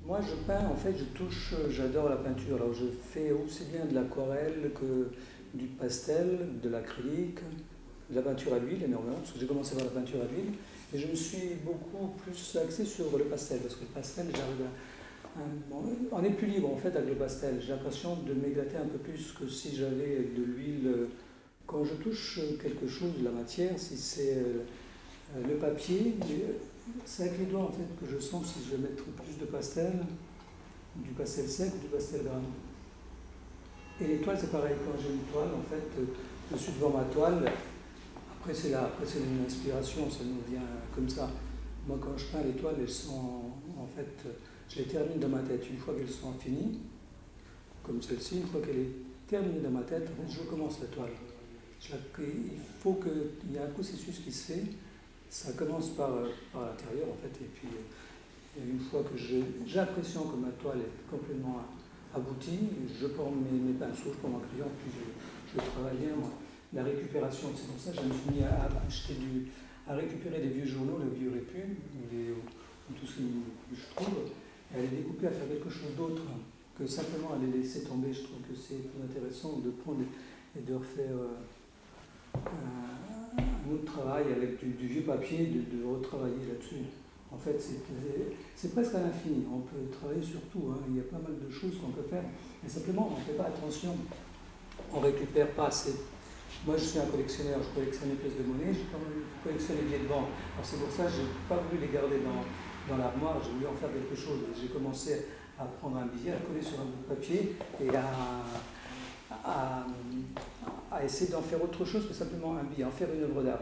Moi, je peins, en fait, je touche, j'adore la peinture. Alors, je fais aussi bien de l'aquarelle que du pastel, de l'acrylique, de la peinture à l'huile énormément, parce que j'ai commencé par la peinture à l'huile, et je me suis beaucoup plus axé sur le pastel, parce que le pastel, on est plus libre en fait avec le pastel. J'ai l'impression de m'éclater un peu plus que si j'avais de l'huile. Quand je touche quelque chose de la matière, si c'est le papier, c'est avec les doigts en fait que je sens si je vais mettre plus de pastel, du pastel sec ou du pastel grain. Et les toiles, c'est pareil. Quand j'ai une toile, en fait, je suis devant ma toile. Après c'est une inspiration, ça nous vient comme ça. Moi, quand je peins les toiles, elles sont en fait, je les termine dans ma tête. Une fois qu'elles sont finies, comme celle-ci, une fois qu'elle est terminée dans ma tête, en fait, je recommence la toile. Il faut qu'il y ait un processus qui se fait. Ça commence par l'intérieur, en fait, et puis une fois que j'ai l'impression que ma toile est complètement aboutie, je prends mes pinceaux, je prends mon crayon, puis je travaille bien la récupération. C'est pour ça que je me suis mis à récupérer des vieux journaux, les vieux répus, ou tout ce que je trouve, et à les découper, à faire quelque chose d'autre que simplement à les laisser tomber. Je trouve que c'est plus intéressant de prendre et de refaire un autre travail avec du vieux papier, de retravailler là-dessus. En fait, c'est presque à l'infini. On peut travailler sur tout. Hein. Il y a pas mal de choses qu'on peut faire. Mais simplement, on ne fait pas attention. On ne récupère pas assez. Moi, je suis un collectionneur. Je collectionne les pièces de monnaie. Je collectionne les billets de banque. Alors, c'est pour ça que je n'ai pas voulu les garder dans l'armoire. J'ai voulu en faire quelque chose. J'ai commencé à prendre un billet, à coller sur un bout de papier et à essayer d'en faire autre chose que simplement un billet, en faire une œuvre d'art.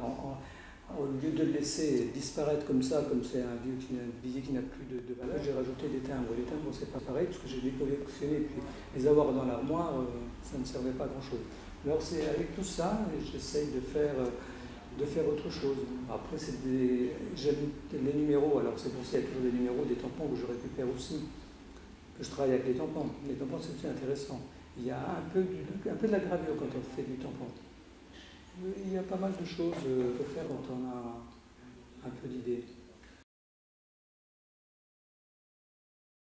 Au lieu de le laisser disparaître comme ça, comme c'est un billet qui n'a plus de valeur, j'ai rajouté des timbres. Les timbres, c'est pas pareil, parce que j'ai les collectionné, puis les avoir dans l'armoire, ça ne servait pas à grand-chose. Alors c'est avec tout ça, j'essaye de faire autre chose. Après, j'aime les numéros, alors c'est pour ça qu'il y a toujours des numéros, des tampons que je récupère aussi, que je travaille avec les tampons. Les tampons, c'est aussi intéressant. Il y a un peu de la gravure quand on fait du tampon. Il y a pas mal de choses à faire quand on a un peu d'idées.